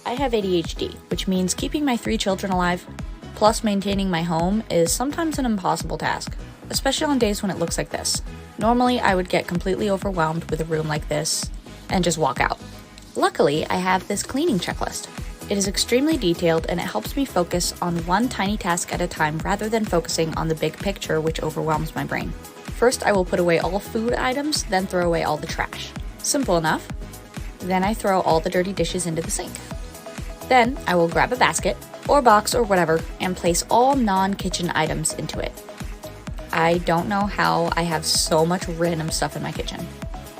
I have ADHD, which means keeping my 3 children alive, plus maintaining my home, is sometimes an impossible task, especially on days when it looks like this. Normally, I would get completely overwhelmed with a room like this and just walk out. Luckily, I have this cleaning checklist. It is extremely detailed and it helps me focus on one tiny task at a time rather than focusing on the big picture, which overwhelms my brain. First, I will put away all food items, then throw away all the trash. Simple enough. Then I throw all the dirty dishes into the sink. Then I will grab a basket, or box, or whatever, and place all non-kitchen items into it. I don't know how I have so much random stuff in my kitchen.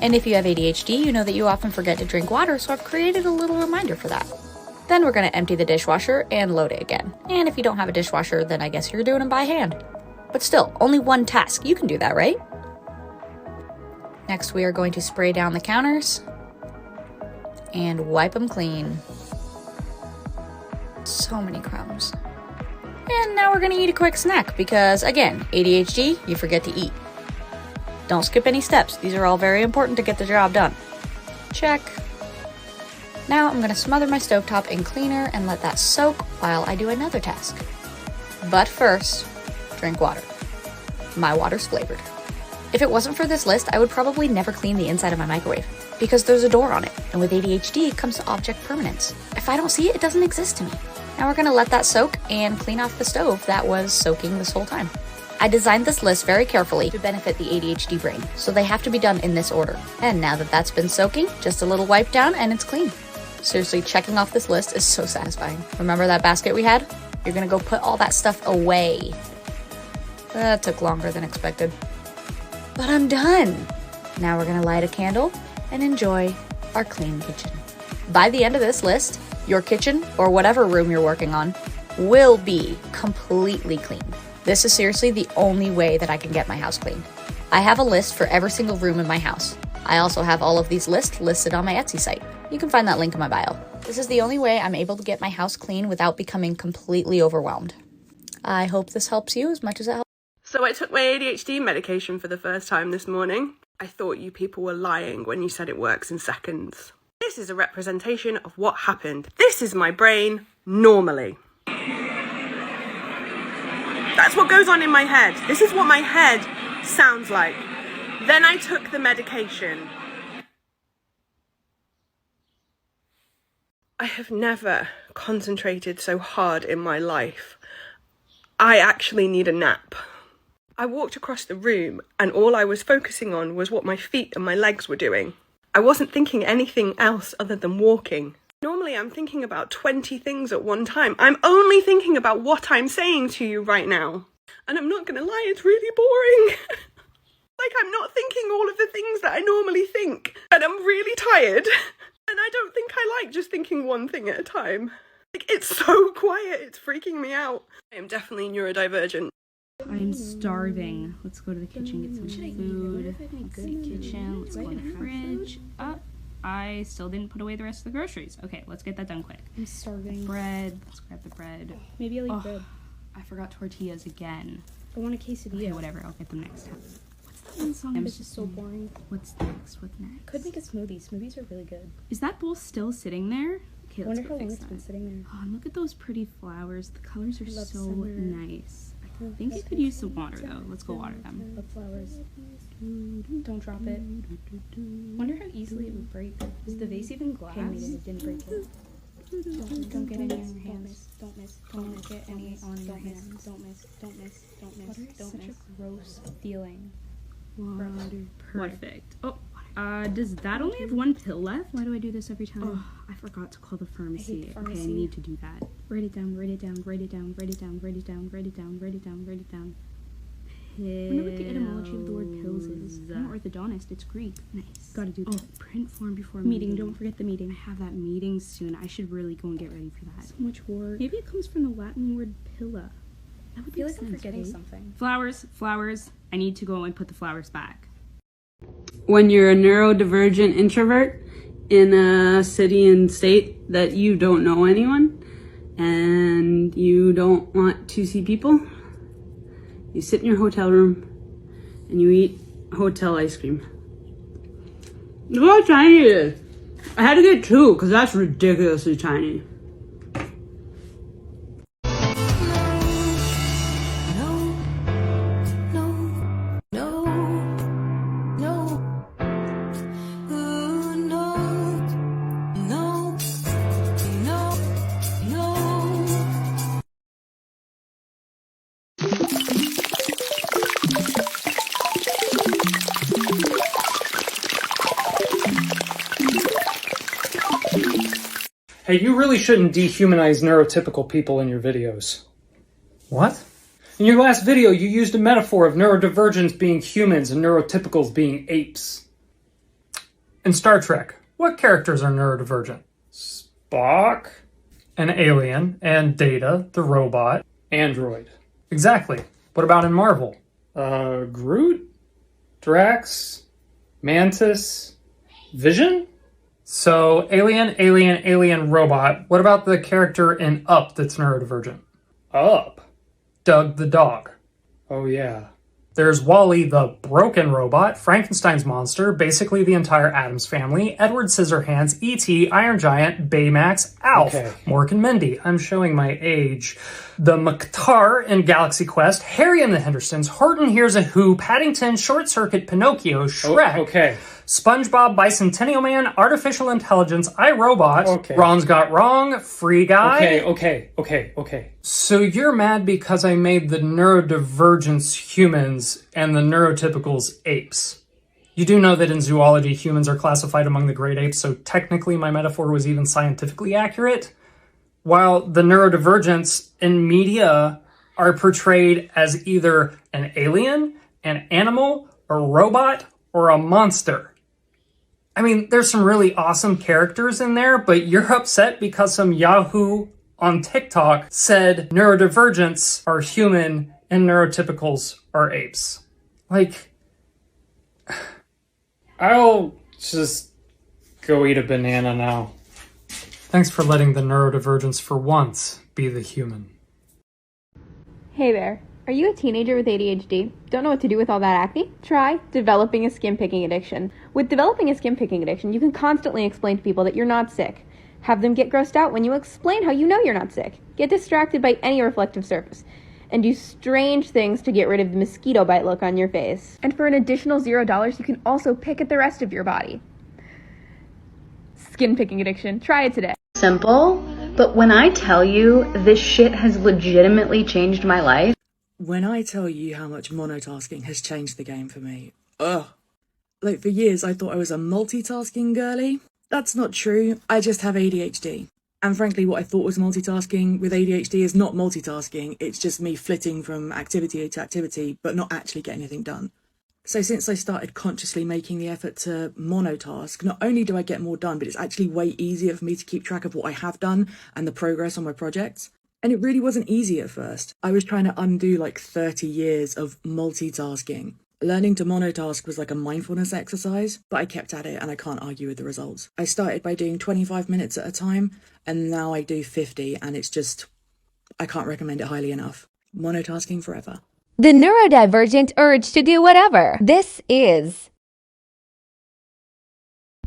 And if you have ADHD, you know that you often forget to drink water, so I've created a little reminder for that. Then we're going to empty the dishwasher and load it again. And if you don't have a dishwasher, then I guess you're doing it by hand. But still, only one task. You can do that, right? Next, we are going to spray down the counters and wipe them clean. So many crumbs. And now we're gonna eat a quick snack because, again, ADHD, you forget to eat. Don't skip any steps. These are all very important to get the job done. Check. Now I'm gonna smother my stovetop in cleaner and let that soak while I do another task. But first, drink water. My water's flavored. If it wasn't for this list, I would probably never clean the inside of my microwave because there's a door on it, and with ADHD, it comes to object permanence. If I don't see it, it doesn't exist to me. Now we're gonna let that soak and clean off the stove that was soaking this whole time. I designed this list very carefully to benefit the ADHD brain, so they have to be done in this order. And now that that's been soaking, just a little wipe down and it's clean. Seriously, checking off this list is so satisfying. Remember that basket we had? You're gonna go put all that stuff away. That took longer than expected. But I'm done. Now we're gonna light a candle and enjoy our clean kitchen. By the end of this list, your kitchen, or whatever room you're working on, will be completely clean. This is seriously the only way that I can get my house clean. I have a list for every single room in my house. I also have all of these lists listed on my Etsy site. You can find that link in my bio. This is the only way I'm able to get my house clean without becoming completely overwhelmed. I hope this helps you as much as it helps. So I took my ADHD medication for the first time this morning. I thought you people were lying when you said it works in seconds. This is a representation of what happened. This is my brain normally. That's what goes on in my head. This is what my head sounds like. Then I took the medication. I have never concentrated so hard in my life. I actually need a nap. I walked across the room and all I was focusing on was what my feet and my legs were doing. I wasn't thinking anything else other than walking. Normally I'm thinking about 20 things at one time. I'm only thinking about what I'm saying to you right now. And I'm not gonna lie, it's really boring. Like I'm not thinking all of the things that I normally think. And I'm really tired. And I don't think I like just thinking one thing at a time. Like it's so quiet, it's freaking me out. I am definitely neurodivergent. I'm starving. Let's go to the kitchen, get some food. Let's see, kitchen. Let's go in the fridge. I still didn't put away the rest of the groceries. Okay, let's get that done quick. I'm starving. Bread. Let's grab the bread. Maybe I'll eat bread. I forgot tortillas again. I want a quesadilla. Okay, whatever. I'll get them next time. What's that one song? This is so boring. What's next? What's next? Could make a smoothie. Smoothies are really good. Is that bowl still sitting there? Okay, I let's wonder go how long fix it's that. been sitting there. Oh, and look at those pretty flowers. The colors are so summer. nice. I think it could use some water though. Let's go water them. Love flowers. Don't drop it. Wonder how easily it would break. Is the vase even glass? Okay, it didn't break it. Don't get any on your hands. Don't miss. Don't get any on your hands. Don't miss. Don't miss. Don't miss. Don't miss. Such a gross feeling. Water. Perfect. Oh, does that only have one pill left? Why do I do this every time? Oh, I forgot to call the pharmacy. Okay, I need to do that. Write it down, write it down, write it down, write it down, write it down, write it down, write it down, write it down. I wonder what the etymology of the word pills is. I'm an orthodontist, it's Greek. Nice. Gotta do that. Oh, print form before meeting. Don't forget the meeting. I have that meeting soon. I should really go and get ready for that. So much work. Maybe it comes from the Latin word pilla. That would I feel make like I'm sense, forgetting right? something. Flowers. I need to go and put the flowers back. When you're a neurodivergent introvert in a city and state that you don't know anyone and you don't want to see people, you sit in your hotel room and you eat hotel ice cream. Look how tiny it is. I had to get 2 because that's ridiculously tiny. Hey, you really shouldn't dehumanize neurotypical people in your videos. What? In your last video, you used a metaphor of neurodivergents being humans and neurotypicals being apes. In Star Trek, what characters are neurodivergent? Spock, an alien, and Data, the robot, android. Exactly. What about in Marvel? Groot? Drax? Mantis? Vision? So, alien, robot. What about the character in Up that's neurodivergent? Up? Doug the dog. Oh yeah. There's Wall-E the broken robot, Frankenstein's monster, basically the entire Addams family, Edward Scissorhands, E.T., Iron Giant, Baymax, Alf, Mork and Mindy. I'm showing my age. The Mukhtar in Galaxy Quest, Harry and the Hendersons, Horton Hears a Who, Paddington, Short Circuit, Pinocchio, Shrek, SpongeBob, Bicentennial Man, Artificial Intelligence, iRobot, Ron's Got Wrong, Free Guy. Okay. So you're mad because I made the neurodivergents humans and the neurotypicals apes. You do know that in zoology, humans are classified among the great apes, so technically my metaphor was even scientifically accurate. While the neurodivergents in media are portrayed as either an alien, an animal, a robot, or a monster. I mean, there's some really awesome characters in there, but you're upset because some Yahoo on TikTok said neurodivergents are human and neurotypicals are apes. Like, I'll just go eat a banana now. Thanks for letting the neurodivergents for once be the human. Hey there. Are you a teenager with ADHD? Don't know what to do with all that acne? Try developing a skin picking addiction. With developing a skin picking addiction, you can constantly explain to people that you're not sick. Have them get grossed out when you explain how you know you're not sick. Get distracted by any reflective surface. And do strange things to get rid of the mosquito bite look on your face. And for an additional $0, you can also pick at the rest of your body. Skin picking addiction. Try it today. Simple, but when I tell you this shit has legitimately changed my life. When I tell you how much monotasking has changed the game for me, like for years I thought I was a multitasking girly. That's not true. I just have ADHD. And frankly, what I thought was multitasking with ADHD is not multitasking. It's just me flitting from activity to activity, but not actually getting anything done. So since I started consciously making the effort to monotask, not only do I get more done, but it's actually way easier for me to keep track of what I have done and the progress on my projects. And it really wasn't easy at first. I was trying to undo like 30 years of multitasking. Learning to monotask was like a mindfulness exercise, but I kept at it and I can't argue with the results. I started by doing 25 minutes at a time, and now I do 50, and it's just, I can't recommend it highly enough. Monotasking forever. The neurodivergent urge to do whatever. This is...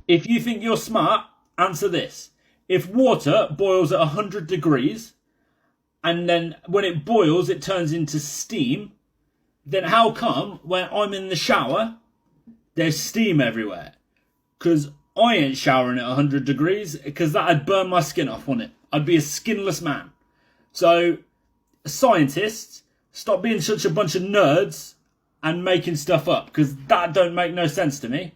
If you think you're smart, answer this. If water boils at 100 degrees, and then when it boils it turns into steam, then how come when I'm in the shower there's steam everywhere? Because I ain't showering at 100 degrees, because that'd burn my skin off, wouldn't it? I'd be a skinless man. So, scientists, stop being such a bunch of nerds and making stuff up, because that don't make no sense to me.